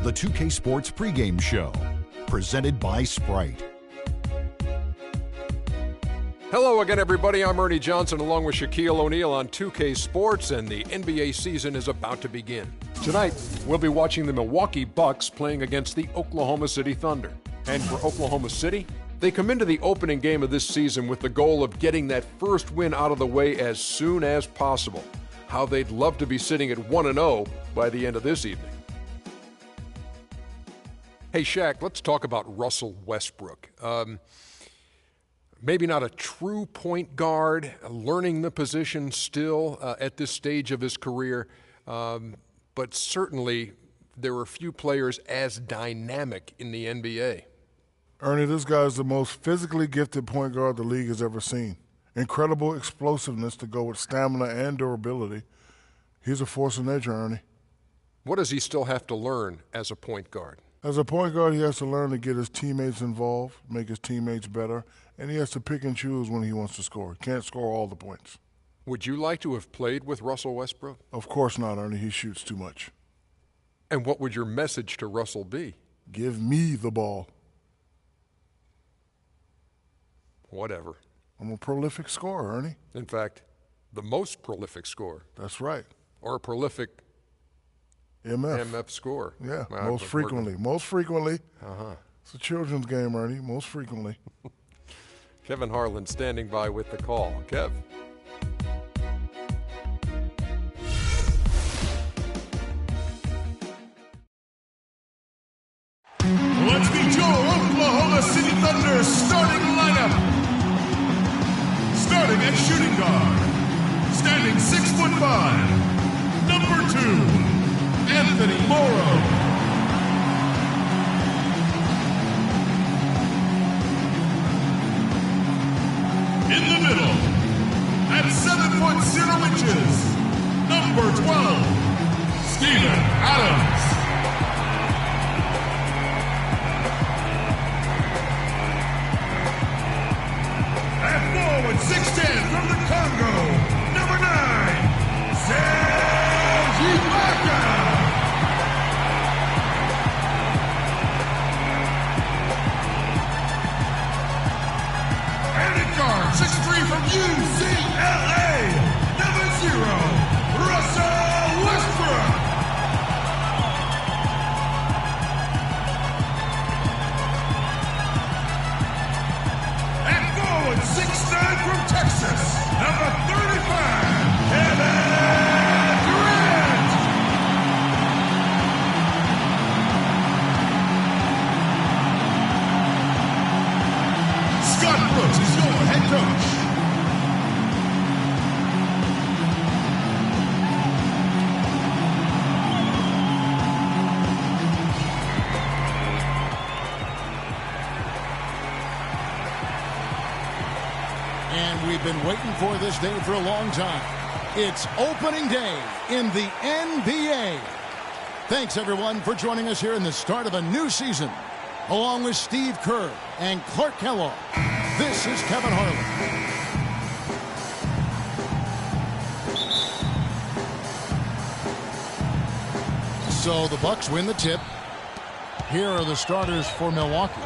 The 2K Sports pregame show, presented by Sprite. Hello again, everybody. I'm Ernie Johnson along with Shaquille O'Neal on 2K Sports, and the NBA season is about to begin. Tonight, we'll be watching the Milwaukee Bucks playing against the Oklahoma City Thunder. And for Oklahoma City, they come into the opening game of this season with the goal of getting that first win out of the way as soon as possible. How they'd love to be sitting at 1-0 by the end of this evening. Hey, Shaq, let's talk about Russell Westbrook. Maybe not a true point guard, learning the position still at this stage of his career, but certainly there are few players as dynamic in the NBA. Ernie, this guy is the most physically gifted point guard the league has ever seen. Incredible explosiveness to go with stamina and durability. He's a force of nature, Ernie. What does he still have to learn as a point guard? As a point guard, he has to learn to get his teammates involved, make his teammates better, and he has to pick and choose when he wants to score. He can't score all the points. Would you like to have played with Russell Westbrook? Of course not, Ernie. He shoots too much. And what would your message to Russell be? Give me the ball. Whatever. I'm a prolific scorer, Ernie. In fact, the most prolific scorer. That's right. Or a prolific MF score. Yeah, most frequently. Most frequently. Uh-huh. It's a children's game, Ernie, most frequently. Kevin Harlan standing by with the call. Kev. Let's meet your Oklahoma City Thunder starting lineup. Starting at shooting guard, standing 6'5", number 2. Anthony Morrow. In the middle, at 7'0", number 12, Steven Adams. At forward, 6'10", from the Congo, number 9, Serge Ibaka. And at guard, 6'3", from UCLA, number 0, Russell Westbrook. And forward, 6'9", from Texas, number 35, Kevin Durant. Scott Brooks is your head coach. And we've been waiting for this day for a long time. It's opening day in the NBA. Thanks, everyone, for joining us here in the start of a new season. Along with Steve Kerr and Clark Kellogg, this is Kevin Harlan. So the Bucks win the tip. Here are the starters for Milwaukee.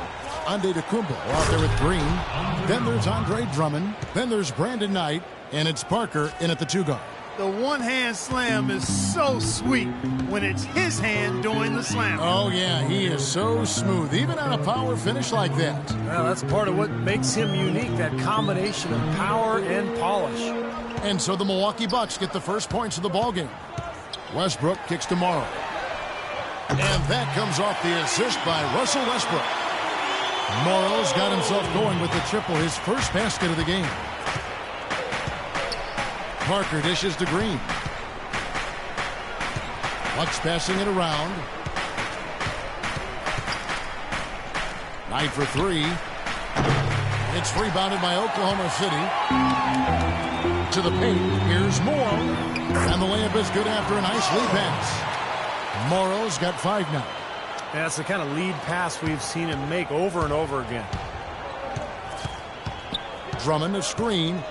Antetokounmpo out there with Green. Then there's Andre Drummond. Then there's Brandon Knight. And it's Parker in at the 2 guard. The one-hand slam is so sweet when it's his hand doing the slam. Oh, yeah, he is so smooth, even on a power finish like that. Well, that's part of what makes him unique, that combination of power and polish. And so the Milwaukee Bucks get the first points of the ballgame. Westbrook kicks to Morrow. And that comes off the assist by Russell Westbrook. Morrow's got himself going with the triple, his first basket of the game. Parker dishes to Green. Bucks passing it around. Knight for 3. It's rebounded by Oklahoma City. To the paint. Here's Morrow. And the layup is good after a nice lead pass. Morrow's got 5 now. Yeah, that's the kind of lead pass we've seen him make over and over again. Drummond a screen.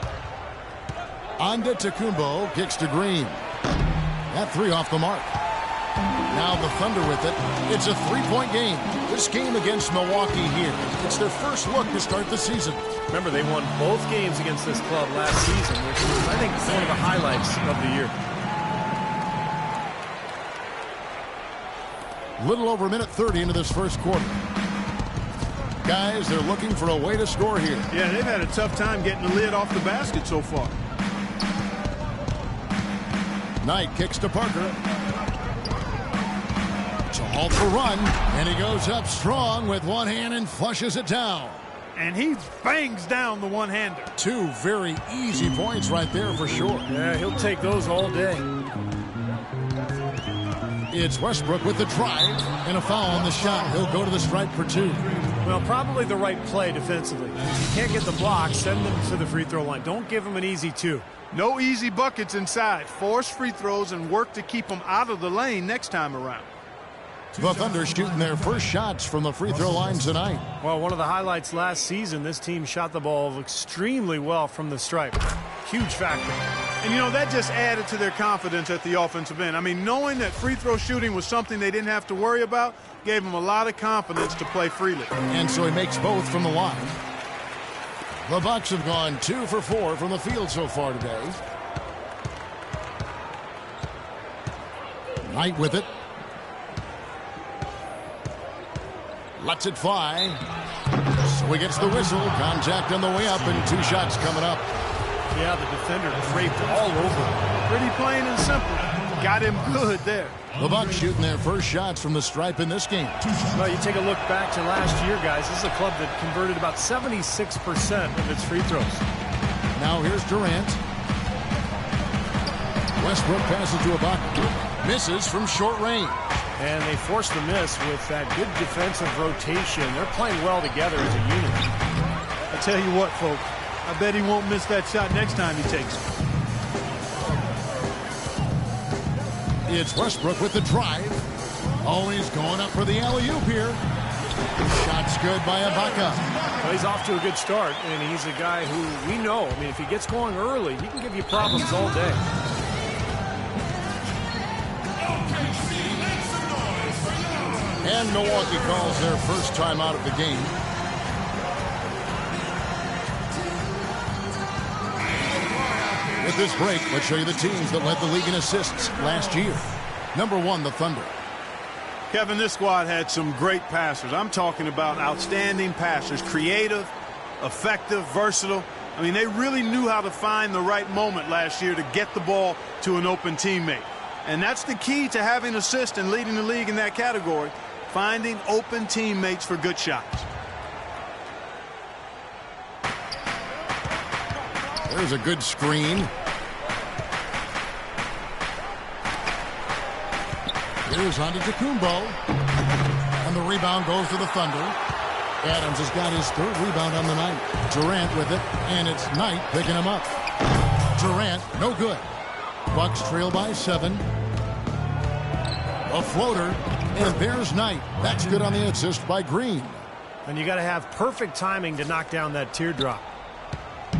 Antetokounmpo kicks to Green. That three off the mark. Now the Thunder with it. It's a three-point game. This game against Milwaukee here. It's their first look to start the season. Remember, they won both games against this club last season, which was, I think, one of the highlights of the year. Little over a minute 30 into this first quarter. Guys, they're looking for a way to score here. Yeah, they've had a tough time getting the lid off the basket so far. Knight kicks to Parker. To halt the run, and he goes up strong with one hand and flushes it down. And he bangs down the one-hander. Two very easy points right there for sure. Yeah, he'll take those all day. It's Westbrook with the drive and a foul on the shot. He'll go to the stripe for two. Well, probably the right play defensively. If you can't get the block, send them to the free throw line. Don't give them an easy two. No easy buckets inside. Force free throws and work to keep them out of the lane next time around. The Thunder shooting their first shots from the free throw line tonight. Well, one of the highlights last season, this team shot the ball extremely well from the stripe. Huge factor. And, you know, that just added to their confidence at the offensive end. I mean, knowing that free throw shooting was something they didn't have to worry about gave them a lot of confidence to play freely. And so he makes both from the line. The Bucks have gone 2 for 4 from the field so far today. Knight with it. Lets it fly. So he gets the whistle. Contact on the way up and two shots coming up. Yeah, the defender draped all over him. Pretty plain and simple. Got him good there. The Bucks shooting their first shots from the stripe in this game. Well, you take a look back to last year, guys. This is a club that converted about 76% of its free throws. Now here's Durant. Westbrook passes to Ibaka. Misses from short range. And they force the miss with that good defensive rotation. They're playing well together as a unit. I tell you what, folks. I bet he won't miss that shot next time he takes it. It's Westbrook with the drive. Always going up for the alley-oop here. Shot's good by Ibaka. Well, he's off to a good start, and he's a guy who we know. I mean, if he gets going early, he can give you problems all day. And Milwaukee calls their first time out of the game. With this break, let's show you the teams that led the league in assists last year. Number 1, the Thunder. Kevin, this squad had some great passers. I'm talking about outstanding passers. Creative, effective, versatile. I mean, they really knew how to find the right moment last year to get the ball to an open teammate. And that's the key to having assists and leading the league in that category. Finding open teammates for good shots. There's a good screen. Here's Antetokounmpo. And the rebound goes to the Thunder. Adams has got his third rebound on the night. Durant with it, and it's Knight picking him up. Durant, no good. Bucks trail by 7. A floater, and there's Knight. That's good on the assist by Green. And you got to have perfect timing to knock down that teardrop.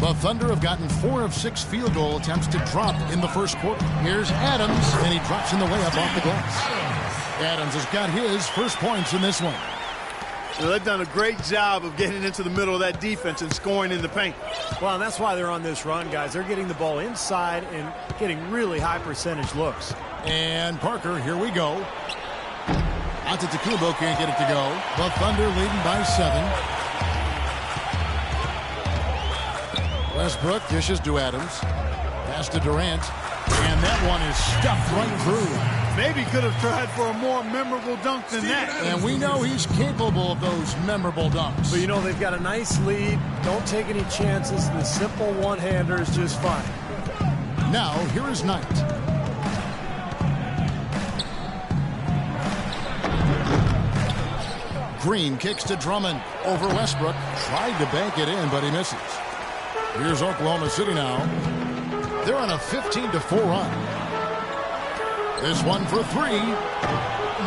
The Thunder have gotten 4 of 6 field goal attempts to drop in the first quarter. Here's Adams, and he drops in the layup off the glass. Adams has got his first points in this one. So they've done a great job of getting into the middle of that defense and scoring in the paint. Well, and that's why they're on this run, guys. They're getting the ball inside and getting really high percentage looks. And Parker, here we go. Antetokounmpo can't get it to go. The Thunder leading by 7. Westbrook dishes to Adams. Pass to Durant. And that one is stuffed right through. Maybe could have tried for a more memorable dunk than that. And we know he's capable of those memorable dunks. But, you know, they've got a nice lead. Don't take any chances. The simple one-hander is just fine. Now, here is Knight. Green kicks to Drummond over Westbrook. Tried to bank it in, but he misses. Here's Oklahoma City now. They're on a 15-4 run. This one for 3.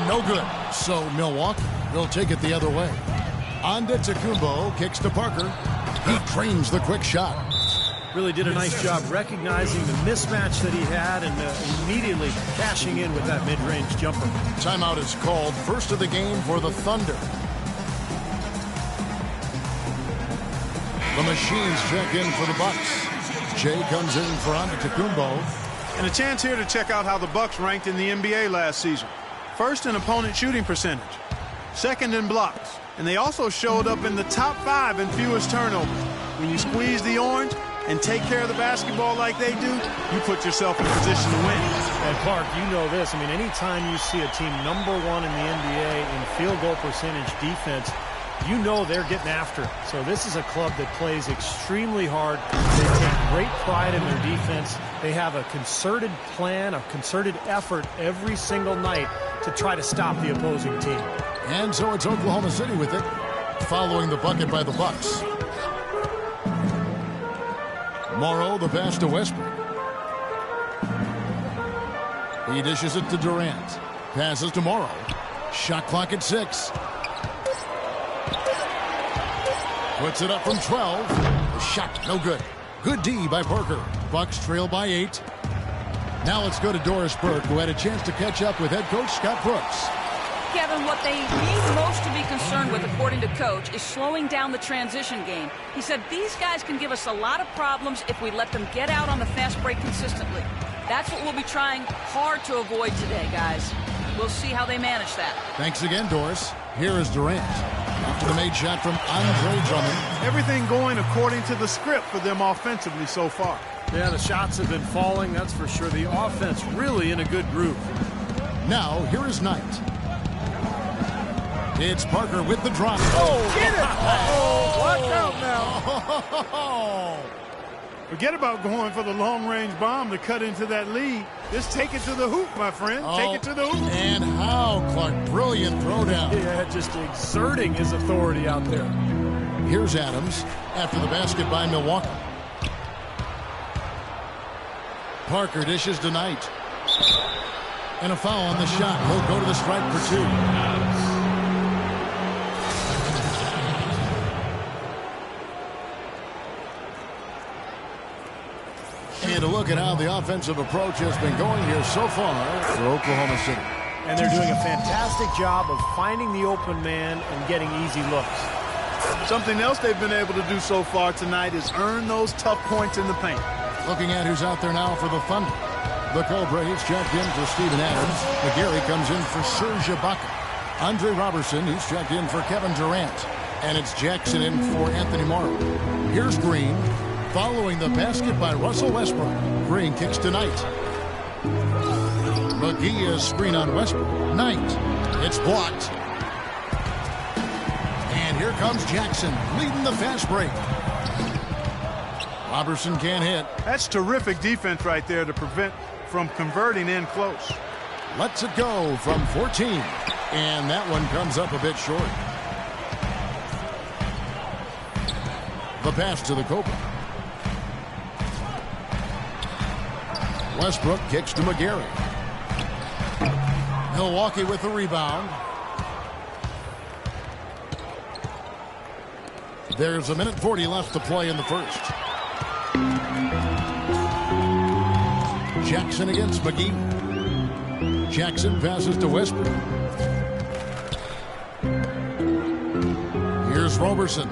No good. So Milwaukee will take it the other way. Antetokounmpo kicks to Parker. He trains the quick shot. Really did a nice job recognizing the mismatch that he had and immediately cashing in with that mid-range jumper. Timeout is called. First of the game for the Thunder. The Machines check in for the Bucks. Jay comes in for Antetokounmpo. And a chance here to check out how the Bucks ranked in the NBA last season. First in opponent shooting percentage. Second in blocks. And they also showed up in the top 5 in fewest turnovers. When you squeeze the orange and take care of the basketball like they do, you put yourself in position to win. And Clark, you know this. I mean, anytime you see a team #1 in the NBA in field goal percentage defense, you know they're getting after it. So this is a club that plays extremely hard. They take great pride in their defense. They have a concerted plan, a concerted effort every single night to try to stop the opposing team. And so it's Oklahoma City with it, following the bucket by the Bucks. Morrow, the pass to Westbrook. He dishes it to Durant. Passes to Morrow. Shot clock at 6. Puts it up from 12. The shot, no good. Good D by Parker. Bucks trail by 8. Now let's go to Doris Burke, who had a chance to catch up with head coach Scott Brooks. Kevin, what they need most to be concerned with, according to Coach, is slowing down the transition game. He said these guys can give us a lot of problems if we let them get out on the fast break consistently. That's what we'll be trying hard to avoid today, guys. We'll see how they manage that. Thanks again, Doris. Here is Durant. After the made shot from Andre Drummond. Everything going according to the script for them offensively so far. Yeah, the shots have been falling, that's for sure. The offense really in a good groove. Now, here is Knight. It's Parker with the drop. Oh, get it! Oh, watch out now. Forget about going for the long-range bomb to cut into that lead. Just take it to the hoop, my friend. Take it to the hoop. And how, Clark. Brilliant throwdown. Yeah, just exerting his authority out there. Here's Adams after the basket by Milwaukee. Parker dishes to Knight. And a foul on the shot. He'll go to the stripe for 2. And a look at how the offensive approach has been going here so far for Oklahoma City. And they're doing a fantastic job of finding the open man and getting easy looks. Something else they've been able to do so far tonight is earn those tough points in the paint. Looking at who's out there now for the Thunder. The Cobra, he's checked in for Steven Adams. McGarry comes in for Serge Ibaka. Andre Robertson, he's checked in for Kevin Durant. And it's Jackson in for Anthony Morrow. Here's Green. Following the basket by Russell Westbrook. Green kicks to Knight. McGee is screen on Westbrook. Knight. It's blocked. And here comes Jackson leading the fast break. Robertson can't hit. That's terrific defense right there to prevent from converting in close. Lets it go from 14. And that one comes up a bit short. The pass to the Cobra. Westbrook kicks to McGarry. Milwaukee with the rebound. There's 1:40 left to play in the first. Jackson against McGee. Jackson passes to Westbrook. Here's Robertson.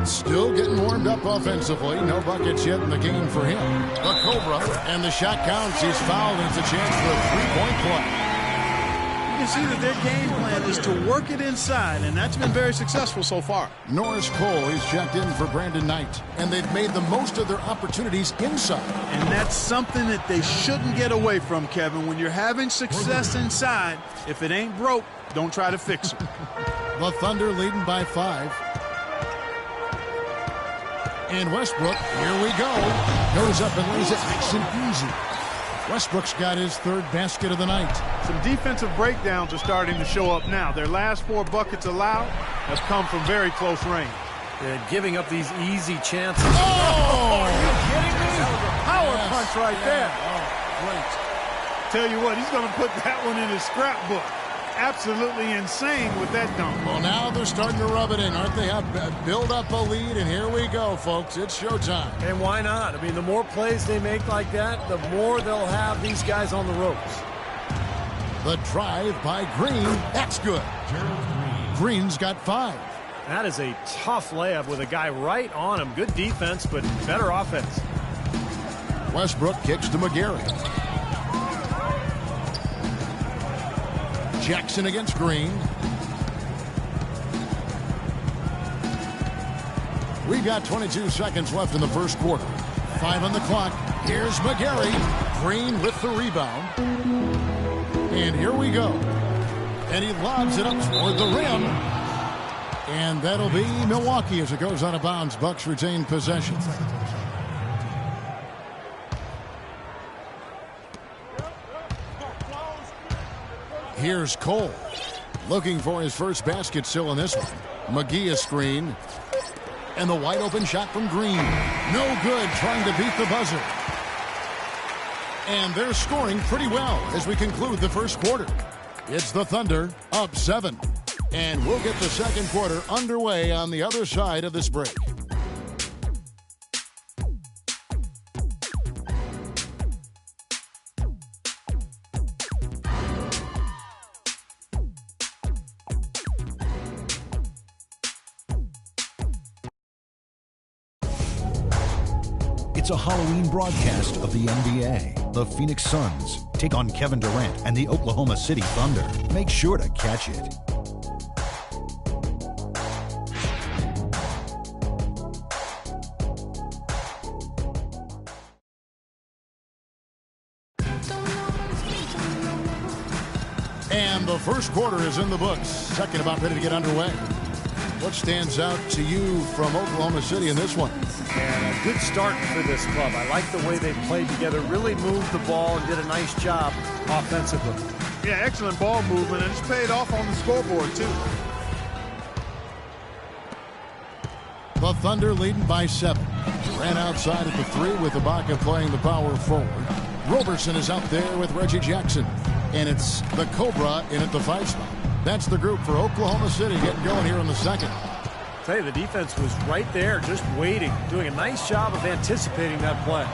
Still getting warmed up offensively. No buckets yet in the game for him. The Cobra, and the shot counts. He's fouled, and it's a chance for a three-point play. You can see that their game plan is to work it inside, and that's been very successful so far. Norris Cole, he's checked in for Brandon Knight, and they've made the most of their opportunities inside. And that's something that they shouldn't get away from, Kevin. When you're having success inside, if it ain't broke, don't try to fix it. The Thunder leading by 5. And Westbrook, here we go. Goes up and lays it nice and easy. Westbrook's got his 3rd basket of the night. Some defensive breakdowns are starting to show up now. Their last 4 buckets allowed have come from very close range. They're giving up these easy chances. Oh! Are you kidding me? That was a power punch right there. Oh, great. Tell you what, he's going to put that one in his scrapbook. absolutely insane with that dunk. Well, now they're starting to rub it in, aren't they? Build up a lead, and here we go, folks. It's showtime. And why not? I mean, the more plays they make like that, the more they'll have these guys on the ropes. The drive by Green. That's good. Green's got 5. That is a tough layup with a guy right on him. Good defense, but better offense. Westbrook kicks to McGarry. Jackson against Green. We've got 22 seconds left in the first quarter. 5 on the clock. Here's McGarry. Green with the rebound. And here we go. And he lobs it up toward the rim. And that'll be Milwaukee as it goes out of bounds. Bucks retain possession. Here's Cole. Looking for his first basket still in this one. McGee a screen. And the wide open shot from Green. No good, trying to beat the buzzer. And they're scoring pretty well as we conclude the first quarter. It's the Thunder up 7. And we'll get the second quarter underway on the other side of this break. It's a Halloween broadcast of the NBA. The Phoenix Suns take on Kevin Durant and the Oklahoma City Thunder. Make sure to catch it. And the first quarter is in the books. Second about ready to get underway. What stands out to you from Oklahoma City in this one? And a good start for this club. I like the way they played together, really moved the ball and did a nice job offensively. Yeah, excellent ball movement, and it's paid off on the scoreboard, too. The Thunder leading by 7. Ran outside at the 3 with Ibaka playing the power forward. Roberson is out there with Reggie Jackson. And it's the Cobra in at the 5 spot. That's the group for Oklahoma City getting going here in the second. I tell you, the defense was right there, just waiting, doing a nice job of anticipating that play.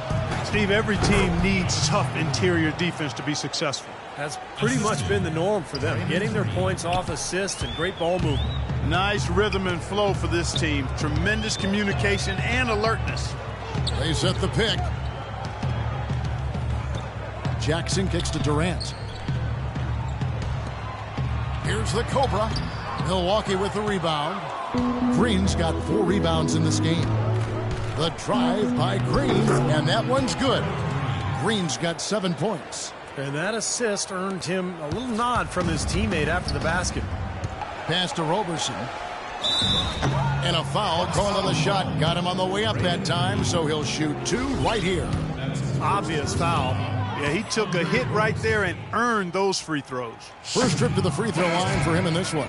Steve, every team needs tough interior defense to be successful. That's pretty much been the norm for them, getting their points off assists and great ball movement. Nice rhythm and flow for this team. Tremendous communication and alertness. They set the pick. Jackson kicks to Durant. Here's the Cobra. Milwaukee with the rebound. Green's got 4 rebounds in this game. The drive by Green, and that one's good. Green's got 7 points. And that assist earned him a little nod from his teammate after the basket. Pass to Roberson. And a foul called on the shot. Got him on the way up that time, so he'll shoot 2 right here. Obvious foul. Yeah, he took a hit right there and earned those free throws. First trip to the free throw line for him in this one.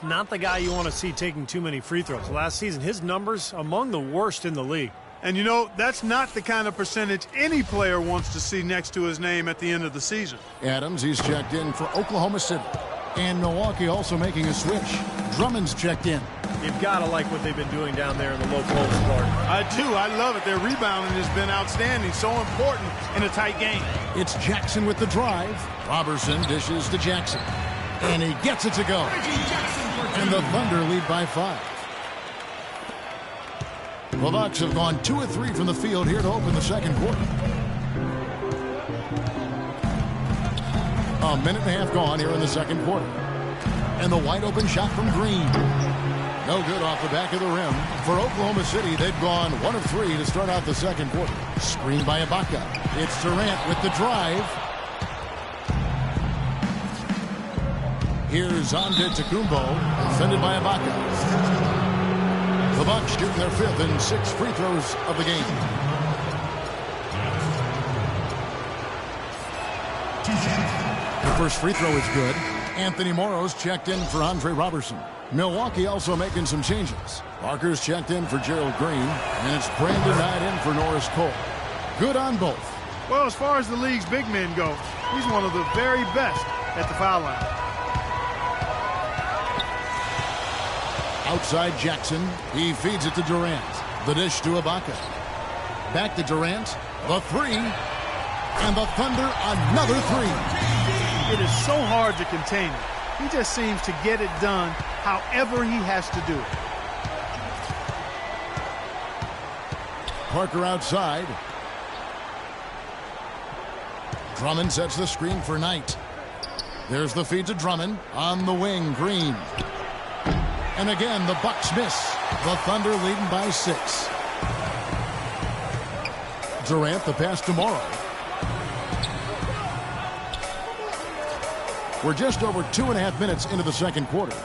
Not the guy you want to see taking too many free throws. Last season, his numbers among the worst in the league. And, you know, that's not the kind of percentage any player wants to see next to his name at the end of the season. Adams, he's checked in for Oklahoma City. And Milwaukee also making a switch. Drummond's checked in. You've got to like what they've been doing down there in the low post part. I do. I love it. Their rebounding has been outstanding. So important in a tight game. It's Jackson with the drive. Roberson dishes to Jackson. And he gets it to go. And the Thunder lead by 5. The Bucks have gone 2 of 3 from the field here to open the second quarter. A minute and a half gone here in the second quarter. And the wide open shot from Green. No good off the back of the rim. For Oklahoma City, they've gone 1 of 3 to start out the second quarter. Screen by Ibaka. It's Durant with the drive. Here's Antetokounmpo, defended by Ibaka. The Bucks shooting their 5th and 6th free throws of the game. The first free throw is good. Anthony Morrow's checked in for Andre Roberson. Milwaukee also making some changes. Parker's checked in for Gerald Green, and it's Brandon Knight in for Norris Cole. Good on both. Well, as far as the league's big men go, he's one of the very best at the foul line. Outside Jackson. He feeds it to Durant. The dish to Ibaka. Back to Durant. The three. And the Thunder another three. It is so hard to contain him. He just seems to get it done however he has to do it. Parker outside. Drummond sets the screen for Knight. There's the feed to Drummond. On the wing, Green. And again, the Bucks miss. The Thunder leading by 6. Durant, the pass to Morrow. We're just over 2.5 minutes into the second quarter.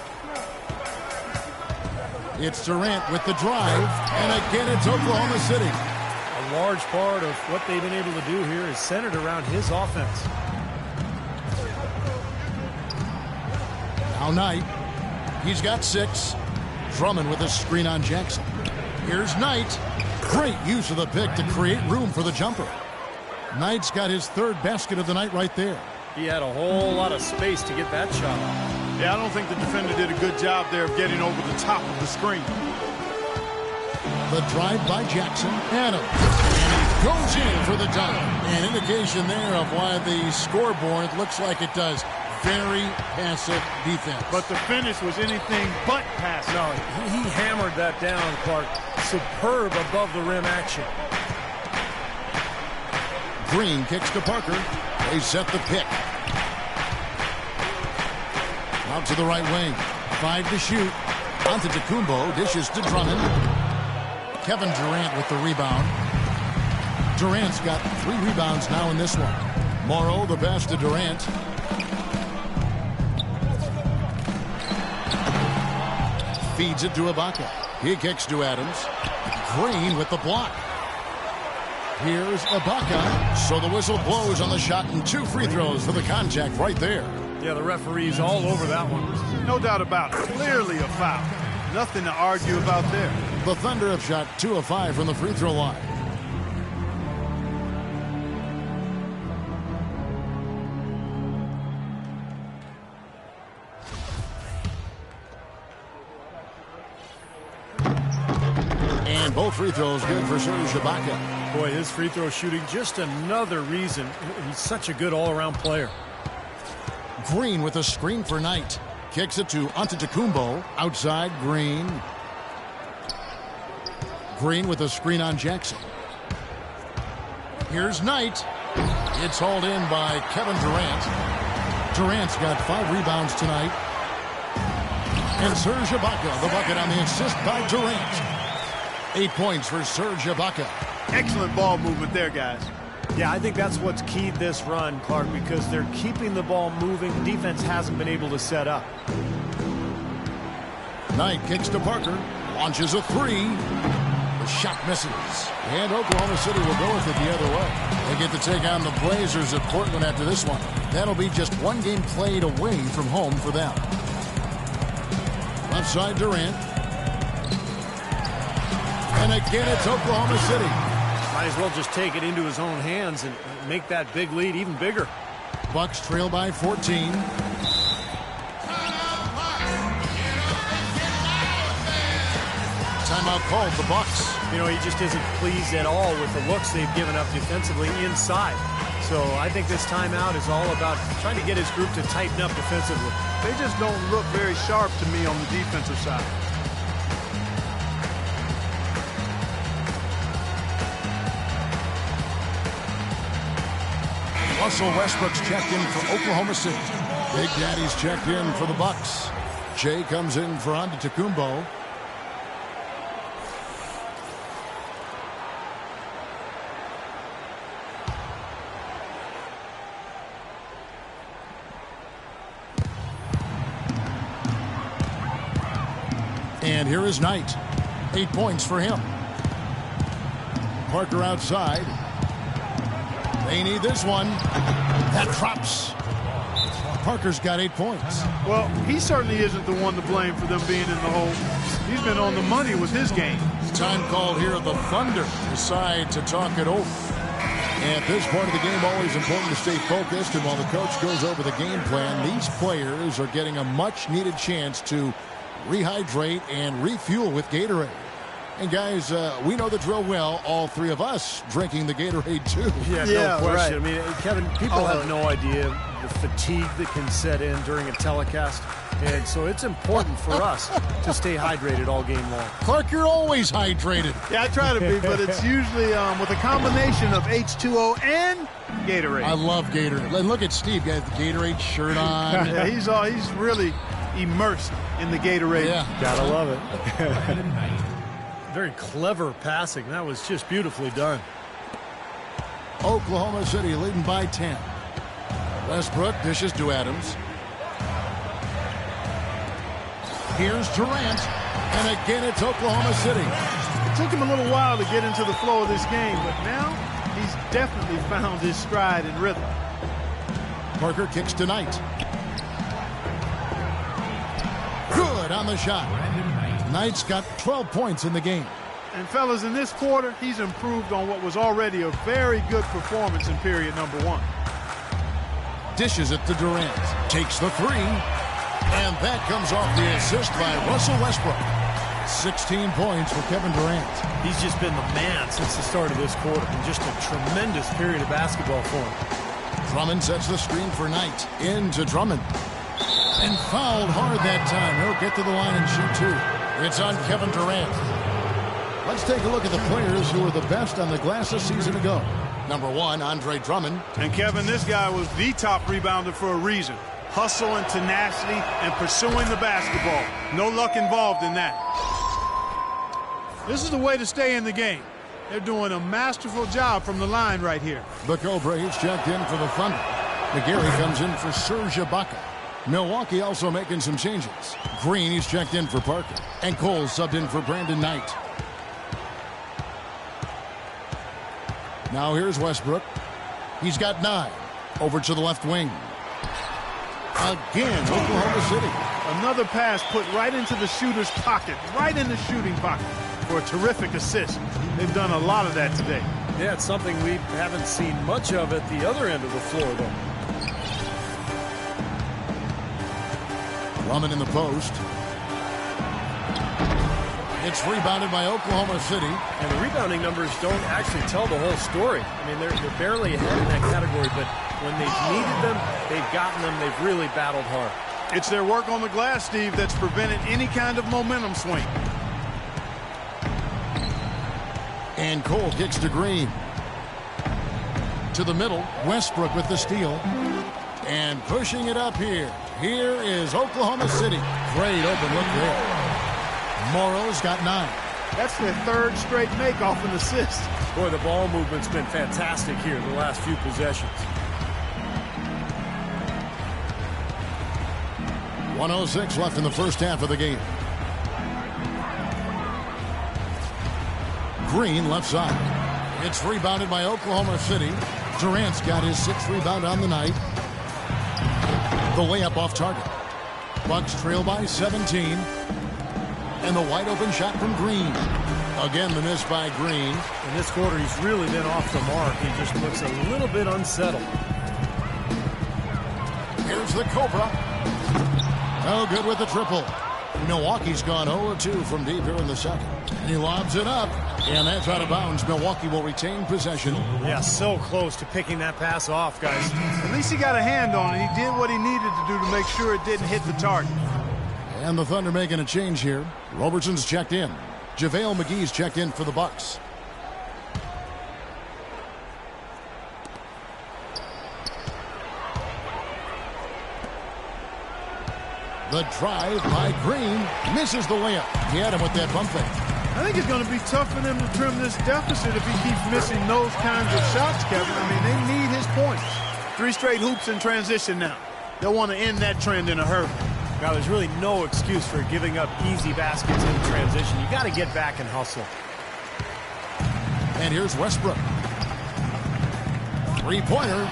It's Durant with the drive. And again, it's Oklahoma City. A large part of what they've been able to do here is centered around his offense. Now Knight. He's got 6. Drummond with a screen on Jackson. Here's Knight. Great use of the pick to create room for the jumper. Knight's got his 3rd basket of the night right there. He had a whole lot of space to get that shot. Yeah, I don't think the defender did a good job there of getting over the top of the screen. The drive by Jackson. Adams. And he goes in for the dunk. An indication there of why the scoreboard looks like it does. Very passive defense. But the finish was anything but passive. No, he hammered that down, Clark. Superb above the rim action. Green kicks to Parker. They set the pick. Out to the right wing. 5 to shoot. Antetokounmpo dishes to Drummond. Kevin Durant with the rebound. Durant's got 3 rebounds now in this one. Morrow the pass to Durant. Feeds it to Ibaka. He kicks to Adams. Green with the block. Here's Ibaka. So the whistle blows on the shot and 2 free throws for the contact right there. Yeah, the referee's all over that one. No doubt about it. Clearly a foul. Nothing to argue about there. The Thunder have shot 2 of 5 from the free throw line. And both free throws good for Serge Ibaka. Boy, his free throw shooting, just another reason he's such a good all-around player. Green with a screen for Knight. Kicks it to Antetokounmpo. Outside, Green. Green with a screen on Jackson. Here's Knight. It's hauled in by Kevin Durant. Durant's got 5 rebounds tonight. And Serge Ibaka, the bucket on the assist by Durant. 8 points for Serge Ibaka. Excellent ball movement there, guys. Yeah, I think that's what's keyed this run, Clark, because they're keeping the ball moving. Defense hasn't been able to set up. Knight kicks to Parker. Launches a 3. The shot misses. And Oklahoma City will go with it the other way. They get to take on the Blazers at Portland after this one. That'll be just 1 game played away from home for them. Left side, Durant. And again, it's Oklahoma City. Might as well just take it into his own hands and make that big lead even bigger. Bucks trail by 14. Timeout called, the Bucks. You know, he just isn't pleased at all with the looks they've given up defensively inside. So I think this timeout is all about trying to get his group to tighten up defensively. They just don't look very sharp to me on the defensive side. Russell Westbrook's checked in for Oklahoma City. Big Daddy's checked in for the Bucks. Jay comes in for Antetokounmpo. And here is Knight. 8 points for him. Parker outside. They need this one. That drops. Parker's got 8 points. Well, he certainly isn't the one to blame for them being in the hole. He's been on the money with his game. Time called here. The Thunder decide to talk it over. At this point of the game, always important to stay focused. And while the coach goes over the game plan, these players are getting a much-needed chance to rehydrate, and refuel with Gatorade. And guys, we know the drill well, all three of us drinking the Gatorade too. Yeah, no question. Right. I mean, Kevin, people have no idea the fatigue that can set in during a telecast. And so it's important for us to stay hydrated all game long. Clark, you're always hydrated. Yeah, I try to be, but it's usually with a combination of H2O and Gatorade. I love Gatorade. And look at Steve, guys, the Gatorade shirt on. Yeah, he's really immersed in the Gatorade. Yeah, gotta love it. Very clever passing. That was just beautifully done. Oklahoma City leading by 10. Westbrook dishes to Adams. Here's Durant, and again it's Oklahoma City. It took him a little while to get into the flow of this game, but now he's definitely found his stride and rhythm. Parker kicks to Knight. Good on the shot. Knight's got 12 points in the game. And fellas, in this quarter, he's improved on what was already a very good performance in period number 1. Dishes it to Durant. Takes the three. And that comes off the assist by Russell Westbrook. 16 points for Kevin Durant. He's just been the man since the start of this quarter. And just a tremendous period of basketball for him. Drummond sets the screen for Knight. Into Drummond. And fouled hard that time. He'll get to the line and shoot two. It's on Kevin Durant. Let's take a look at the players who were the best on the glass a season ago. Number 1, Andre Drummond. And Kevin, this guy was the top rebounder for a reason. Hustle and tenacity and pursuing the basketball. No luck involved in that. This is the way to stay in the game. They're doing a masterful job from the line right here. The Cobra, he's checked in for the Thunder. McGarry comes in for Serge Ibaka. Milwaukee also making some changes. Green, he's checked in for Parker. And Cole subbed in for Brandon Knight. Now here's Westbrook. He's got 9. Over to the left wing. Again, Oklahoma City. Another pass put right into the shooter's pocket. Right in the shooting pocket for a terrific assist. They've done a lot of that today. Yeah, it's something we haven't seen much of at the other end of the floor, though. Drummond in the post. It's rebounded by Oklahoma City. And the rebounding numbers don't actually tell the whole story. I mean, they're barely ahead in that category, but when they've needed them, they've gotten them. They've really battled hard. It's their work on the glass, Steve, that's prevented any kind of momentum swing. And Cole kicks to Green. To the middle, Westbrook with the steal. And pushing it up here. Here is Oklahoma City. Great open look there. Morrow's got 9. That's their 3rd straight make off an assist. Boy, the ball movement's been fantastic here the last few possessions. 1:06 left in the first half of the game. Green left side. It's rebounded by Oklahoma City. Durant's got his 6th rebound on the night. The layup off target. Bucks trail by 17. And the wide open shot from Green. Again, the miss by Green. In this quarter, he's really been off the mark. He just looks a little bit unsettled. Here's the Cobra. No good with the triple. Milwaukee's gone 0-2 from deep here in the second. He lobs it up, and that's out of bounds. Milwaukee will retain possession. Yeah, so close to picking that pass off, guys. At least he got a hand on it. He did what he needed to do to make sure it didn't hit the target. And the Thunder making a change here. Robertson's checked in. JaVale McGee's checked in for the Bucks. The drive by Green misses the layup. He had him with that bump fake. I think it's going to be tough for them to trim this deficit if he keeps missing those kinds of shots, Kevin. I mean, they need his points. 3 straight hoops in transition now. They'll want to end that trend in a hurry. Now, there's really no excuse for giving up easy baskets in transition. You got to get back and hustle. And here's Westbrook. 3-pointer.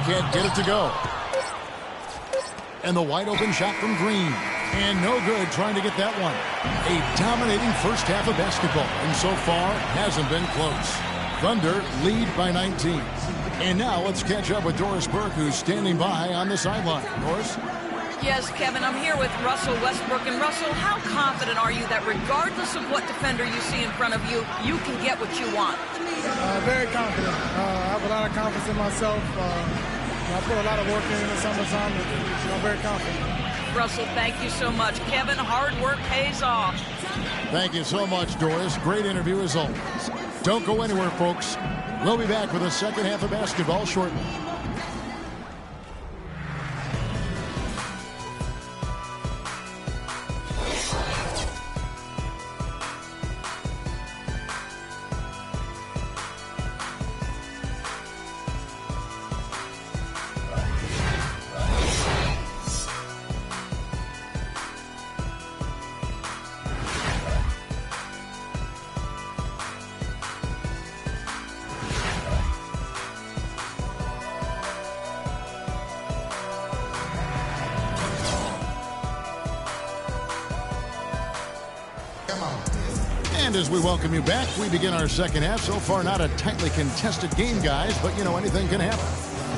Can't get it to go. And the wide open shot from Green. And no good trying to get that one. A dominating first half of basketball. And so far, hasn't been close. Thunder lead by 19. And now let's catch up with Doris Burke, who's standing by on the sideline. Doris? Yes, Kevin, I'm here with Russell Westbrook. And Russell, how confident are you that regardless of what defender you see in front of you, you can get what you want? Very confident. I have a lot of confidence in myself. I put a lot of work in the summertime, and I'm very confident. Russell, thank you so much. Kevin, hard work pays off. Thank you so much, Doris. Great interview as always. Don't go anywhere, folks. We'll be back with the second half of basketball shortly. And as we welcome you back, we begin our second half. So far, not a tightly contested game, guys, but, you know, anything can happen.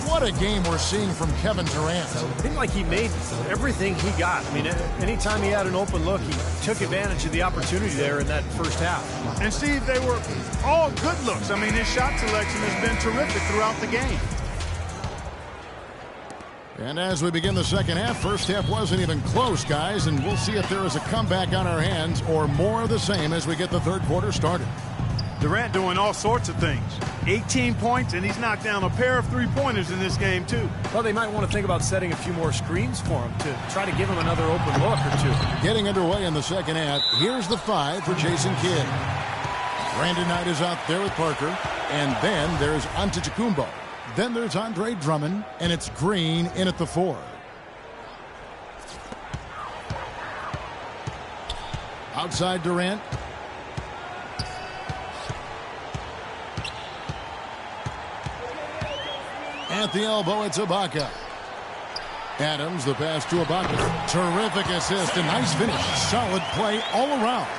What a game we're seeing from Kevin Durant. It seemed like he made everything he got. I mean, anytime he had an open look, he took advantage of the opportunity there in that first half. And, Steve, they were all good looks. I mean, his shot selection has been terrific throughout the game. And as we begin the second half, first half wasn't even close, guys, and we'll see if there is a comeback on our hands or more of the same as we get the third quarter started. Durant doing all sorts of things. 18 points, and he's knocked down a pair of three-pointers in this game, too. Well, they might want to think about setting a few more screens for him to try to give him another open look or two. Getting underway in the second half, here's the 5 for Jason Kidd. Brandon Knight is out there with Parker, and then there's Antetokounmpo. Then there's Andre Drummond, and it's Green in at the 4. Outside Durant. At the elbow, it's Ibaka. Adams, the pass to Ibaka. Terrific assist, a nice finish. Solid play all around.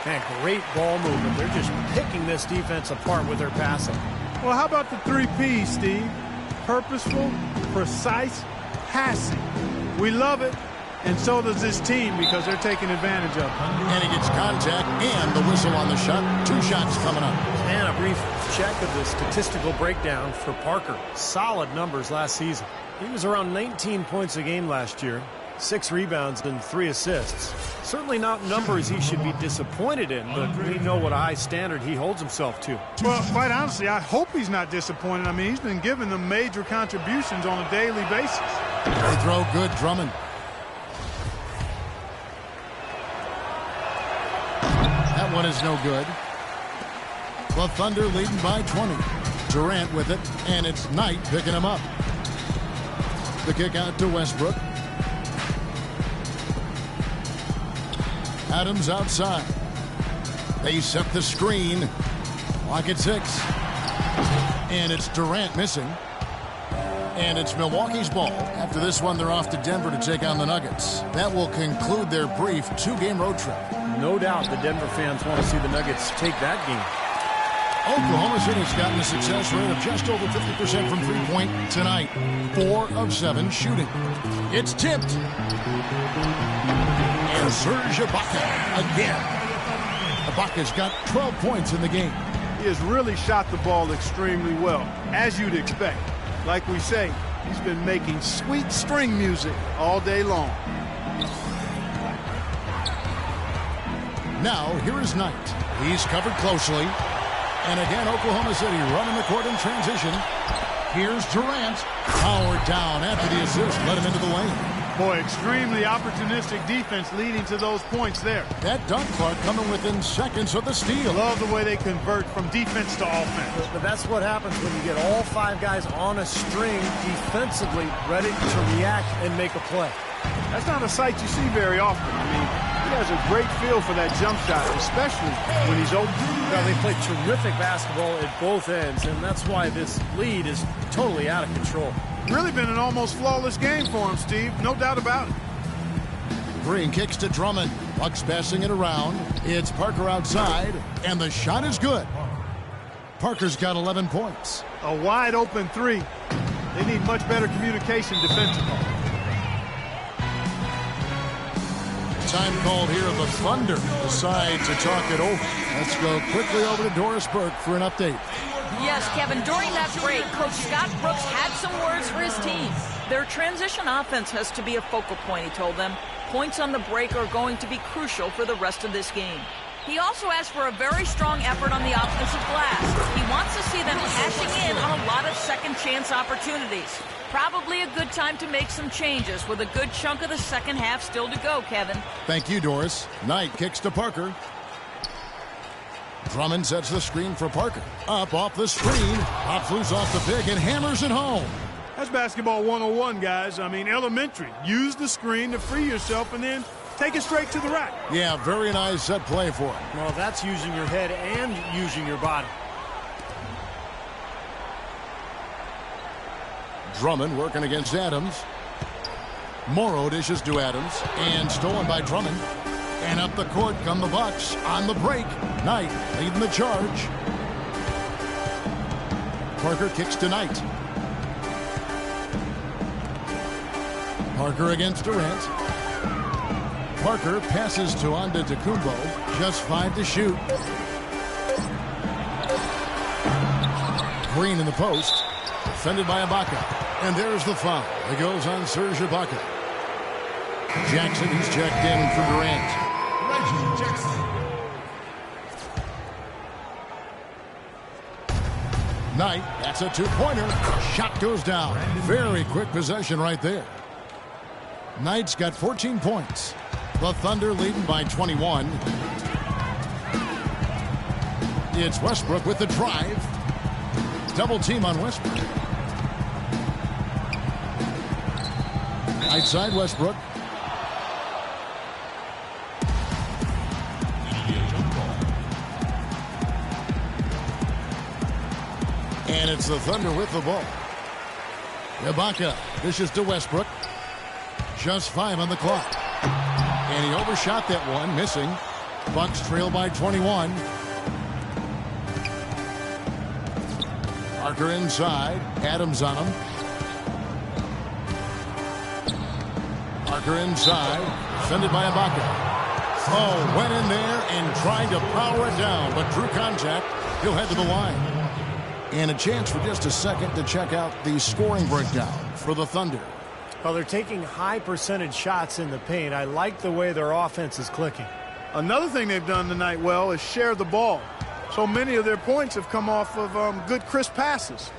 Man, great ball movement. They're just picking this defense apart with their passing. Well, how about the 3 Ps, Steve? Purposeful, precise, passing. We love it, and so does this team because they're taking advantage of it. And he gets contact and the whistle on the shot. 2 shots coming up. And a brief check of the statistical breakdown for Parker. Solid numbers last season. He was around 19 points a game last year, 6 rebounds and 3 assists. Certainly not numbers he should be disappointed in, but we know what a high standard he holds himself to. Well, quite honestly, I hope he's not disappointed. I mean, he's been giving them major contributions on a daily basis. They throw good, Drummond. That one is no good. The Thunder leading by 20. Durant with it, and it's Knight picking him up. The kick out to Westbrook. Adams outside. They set the screen. Clock at 6. And it's Durant missing. And it's Milwaukee's ball. After this one, they're off to Denver to take on the Nuggets. That will conclude their brief 2-game road trip. No doubt the Denver fans want to see the Nuggets take that game. Oklahoma City's gotten a success rate of just over 50% from three-point tonight. 4 of 7 shooting. It's tipped. And Serge Ibaka again. Ibaka's got 12 points in the game. He has really shot the ball extremely well, as you'd expect. Like we say, he's been making sweet string music all day long. Now, here is Knight. He's covered closely. And again, Oklahoma City running the court in transition. Here's Durant. Powered down after the assist. Let him into the lane. Boy, extremely opportunistic defense leading to those points there. That dunk, Clark, coming within seconds of the steal. Love the way they convert from defense to offense. But that's what happens when you get all 5 guys on a string defensively ready to react and make a play. That's not a sight you see very often. I mean, he has a great feel for that jump shot, especially when he's open. Well, they play terrific basketball at both ends, and that's why this lead is totally out of control. Really been an almost flawless game for him, Steve. No doubt about it. Green kicks to Drummond. Bucks passing it around. It's Parker outside, and the shot is good. Parker's got 11 points. A wide open 3. They need much better communication defensively. Time called here. The Thunder decide to talk it over. Let's go quickly over to Doris Burke for an update. Yes, Kevin, during that break, Coach Scott Brooks had some words for his team. Their transition offense has to be a focal point, he told them. Points on the break are going to be crucial for the rest of this game. He also asked for a very strong effort on the offensive glass. He wants to see them cashing in on a lot of second chance opportunities. Probably a good time to make some changes with a good chunk of the second half still to go, Kevin. Thank you, Doris. Knight kicks to Parker. Drummond sets the screen for Parker. Up off the screen. Pops loose off the pick and hammers it home. That's basketball 101, guys. I mean, elementary. Use the screen to free yourself and then take it straight to the rack. Yeah, very nice set play for him. Well, that's using your head and using your body. Drummond working against Adams. Morrow dishes to Adams and stolen by Drummond. And up the court come the Bucks on the break. Knight leading the charge. Parker kicks to Knight. Parker against Durant. Parker passes to Antetokounmpo. Just 5 to shoot. Green in the post. Defended by Ibaka. And there's the foul. It goes on Serge Ibaka. Jackson, he's checked in for Durant. Reggie Jackson. Knight, that's a two-pointer. Shot goes down. Very quick possession right there. Knight's got 14 points. The Thunder leading by 21. It's Westbrook with the drive. Double team on Westbrook. Right side Westbrook. And it's the Thunder with the ball. Ibaka dishes to Westbrook. Just 5 on the clock. And he overshot that one, missing. Bucks trail by 21. Parker inside. Adams on him. Parker inside. Defended by Ibaka. Oh, went in there and tried to power it down, but drew contact. He'll head to the line. And a chance for just a second to check out the scoring breakdown for the Thunder. Well, they're taking high percentage shots in the paint. I like the way their offense is clicking. Another thing they've done tonight well is share the ball. So many of their points have come off of good crisp passes.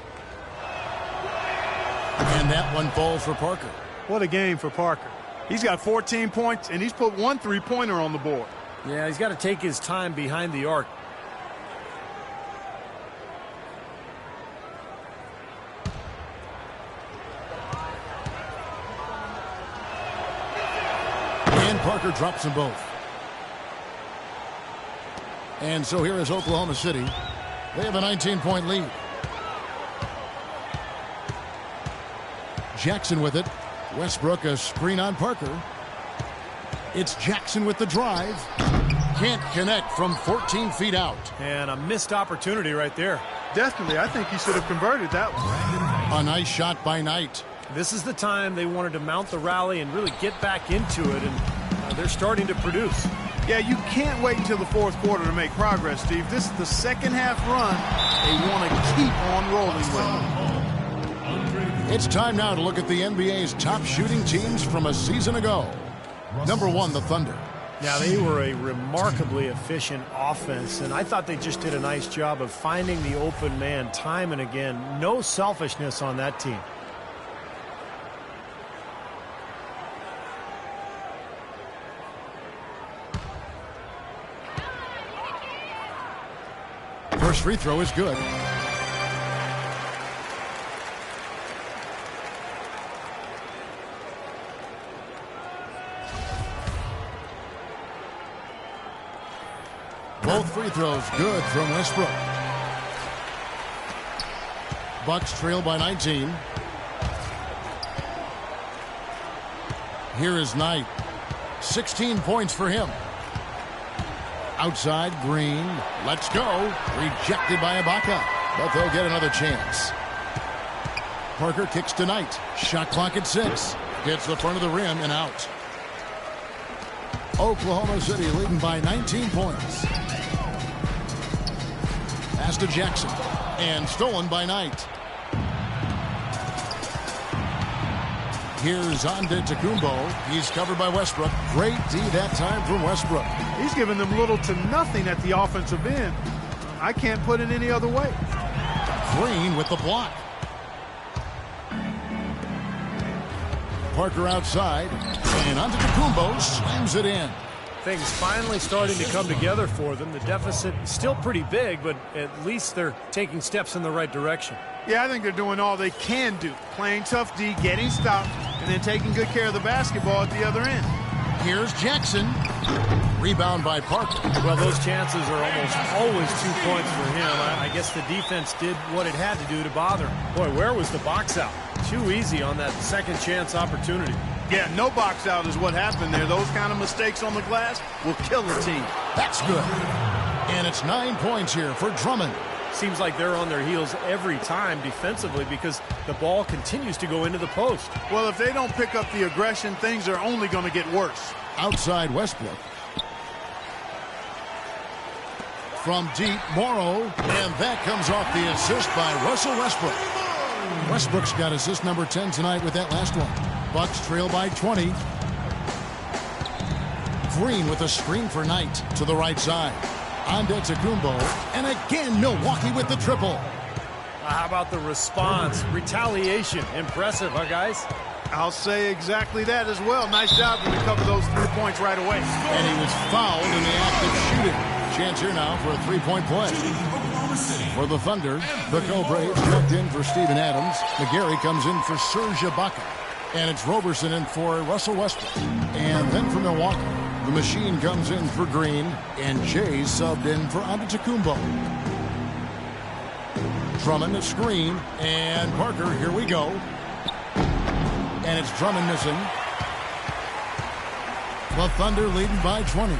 And that one falls for Parker. What a game for Parker. He's got 14 points, and he's put 1 3-pointer on the board. Yeah, he's got to take his time behind the arc. And Parker drops them both. And so here is Oklahoma City. They have a 19-point lead. Jackson with it. Westbrook a screen on Parker. It's Jackson with the drive. Can't connect from 14 feet out. And a missed opportunity right there. Definitely. I think he should have converted that one. A nice shot by Knight. This is the time they wanted to mount the rally and really get back into it, and they're starting to produce. Yeah, you can't wait until the fourth quarter to make progress, Steve. This is the second half run they want to keep on rolling with. It's time now to look at the NBA's top shooting teams from a season ago. Number 1, the Thunder. Yeah, they were a remarkably efficient offense, and I thought they just did a nice job of finding the open man time and again. No selfishness on that team. First free throw is good. Both free throws good from Westbrook. Bucks trail by 19. Here is Knight. 16 points for him. Outside, Green. Let's go. Rejected by Ibaka. But they'll get another chance. Parker kicks to Knight. Shot clock at 6. Hits the front of the rim and out. Oklahoma City leading by 19 points. Pass to Jackson. And stolen by Knight. Here's Antetokounmpo. He's covered by Westbrook. Great D that time from Westbrook. He's giving them little to nothing at the offensive end. I can't put it any other way. Green with the block. Parker outside. And Antetokounmpo slams it in. Things finally starting to come together for them. The deficit is still pretty big, but at least they're taking steps in the right direction. Yeah, I think they're doing all they can do. Playing tough D, getting stopped, and then taking good care of the basketball at the other end. Here's Jackson. Rebound by Parker. Well, those chances are almost always 2 points for him. I guess the defense did what it had to do to bother him. Boy, where was the box out? Too easy on that second chance opportunity. Yeah, no box out is what happened there. Those kind of mistakes on the glass will kill a team. That's good. And it's 9 points here for Drummond. Seems like they're on their heels every time defensively because the ball continues to go into the post. Well, if they don't pick up the aggression, things are only going to get worse. Outside Westbrook. From deep, Morrow. And that comes off the assist by Russell Westbrook. Westbrook's got assist number 10 tonight with that last one. Bucks trail by 20. Green with a screen for Knight to the right side. Antetokounmpo, and again Milwaukee with the triple. How about the response? Retaliation. Impressive, huh, guys? I'll say exactly that as well. Nice job to recover those 3 points right away. And he was fouled in the act of shooting. Chance here now for a three-point play. For the Thunder, the Cobras checked in for Steven Adams. McGarry comes in for Serge Ibaka. And it's Roberson in for Russell Westbrook. And then for Milwaukee, the Machine comes in for Green. And Jay subbed in for Antetokounmpo. Drummond a screen. And Parker, here we go. And it's Drummond missing. The Thunder leading by 20.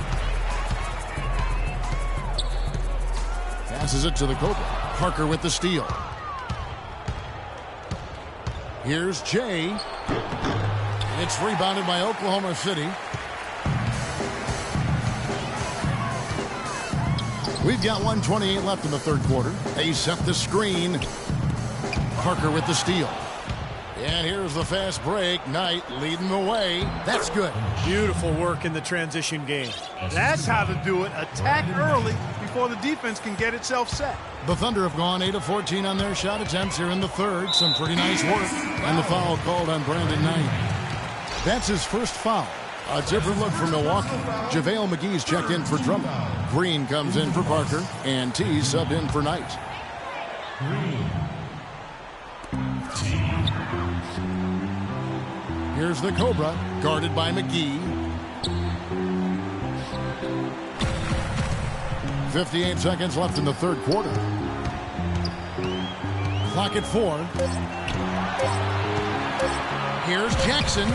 Passes it to the Cobra. Parker with the steal. Here's Jay. It's rebounded by Oklahoma City. We've got 1:28 left in the third quarter. They set the screen. Parker with the steal. And here's the fast break. Knight leading the way. That's good. Beautiful work in the transition game. That's how to do it. Attack early before the defense can get itself set. The Thunder have gone 8 of 14 on their shot attempts here in the third. Some pretty nice work. And the foul called on Brandon Knight. That's his first foul. A different look for Milwaukee. JaVale McGee's checked in for Drummond. Green comes in for Parker. And T subbed in for Knight. Here's the Cobra, guarded by McGee. 58 seconds left in the third quarter. Clock at 4. Here's Jackson.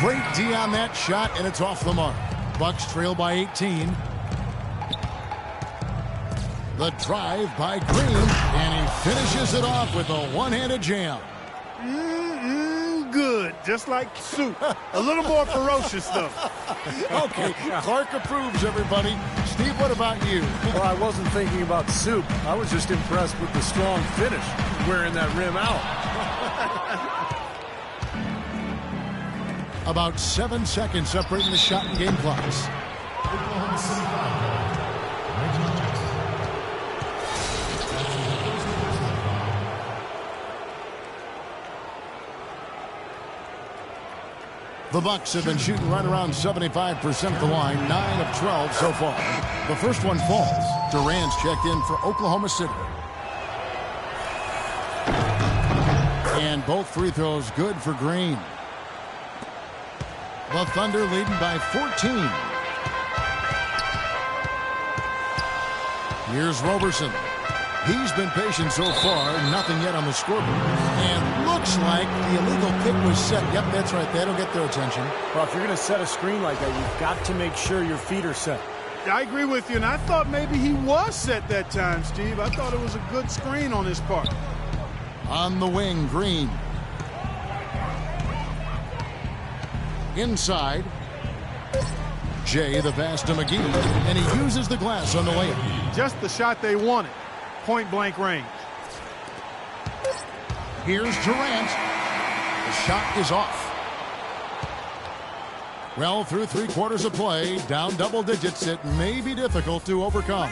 Great D on that shot, and it's off the mark. Bucks trail by 18. The drive by Green, and he finishes it off with a one-handed jam. Good, just like soup. A little more ferocious, though. Okay, Clark approves, everybody. Steve, what about you? Well, I wasn't thinking about soup. I was just impressed with the strong finish, wearing that rim out. About 7 seconds separating the shot and game clocks. The Bucks have been shooting right around 75% of the line, 9 of 12 so far. The first one falls. Durant's checked in for Oklahoma City. And both free throws good for Green. The Thunder leading by 14. Here's Roberson. He's been patient so far, nothing yet on the scoreboard. And looks like the illegal kick was set. Yep, that's right. That'll get their attention. Well, if you're going to set a screen like that, you've got to make sure your feet are set. I agree with you, and I thought maybe he was set that time, Steve. I thought it was a good screen on his part. On the wing, Green. Inside. Jay the pass to McGee, and he uses the glass on the layup. Just the shot they wanted. Point-blank range. Here's Durant. The shot is off. Well, through 3 quarters of play, down double digits, it may be difficult to overcome.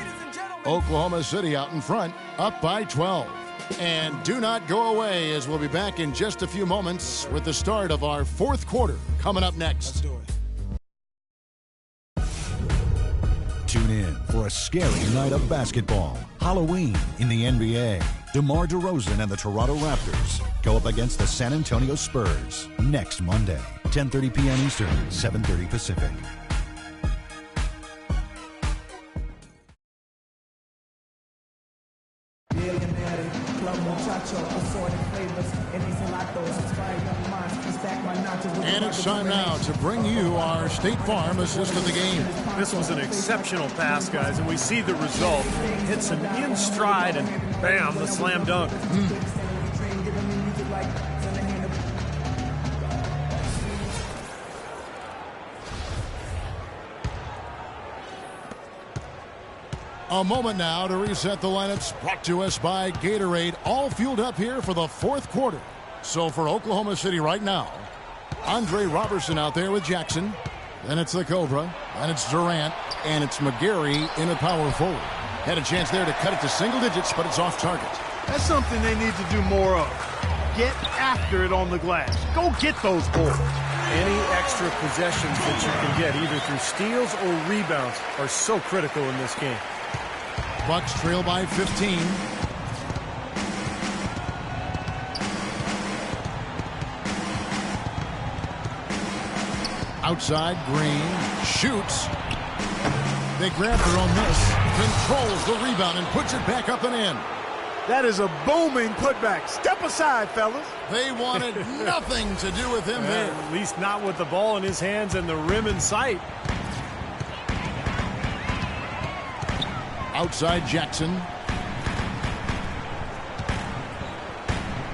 Oklahoma City out in front, up by 12. And do not go away, as we'll be back in just a few moments with the start of our 4th quarter coming up next. Tune in for a scary night of basketball. Halloween in the NBA. DeMar DeRozan and the Toronto Raptors go up against the San Antonio Spurs next Monday, 10:30 p.m. Eastern, 7:30 Pacific. And it's time now to bring you our State Farm assist of the game. This was an exceptional pass, guys, and we see the result. Hits him in stride, and bam, the slam dunk. A moment now to reset the lineups, brought to us by Gatorade, all fueled up here for the 4th quarter. So for Oklahoma City right now, Andre Robertson out there with Jackson. Then it's the Cobra. Then it's Durant. And it's McGarry in a power forward. Had a chance there to cut it to single digits, but it's off target. That's something they need to do more of. Get after it on the glass. Go get those boards. Any extra possessions that you can get, either through steals or rebounds, are so critical in this game. Bucks trail by 15. Outside, Green shoots. They grab their own miss. Controls the rebound and puts it back up and in. That is a booming putback. Step aside, fellas. They wanted nothing to do with him there. At least not with the ball in his hands and the rim in sight. Outside, Jackson.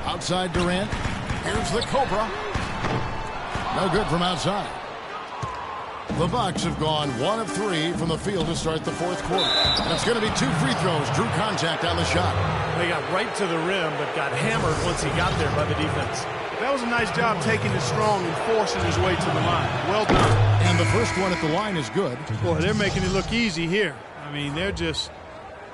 Outside, Durant. Here's the Cobra. No good from outside. The Bucks have gone 1 of 3 from the field to start the 4th quarter. And it's going to be 2 free throws. Drew contact on the shot. They got right to the rim, but got hammered once he got there by the defense. That was a nice job taking it strong and forcing his way to the line. Well done. And the first one at the line is good. Boy, they're making it look easy here. I mean, they're just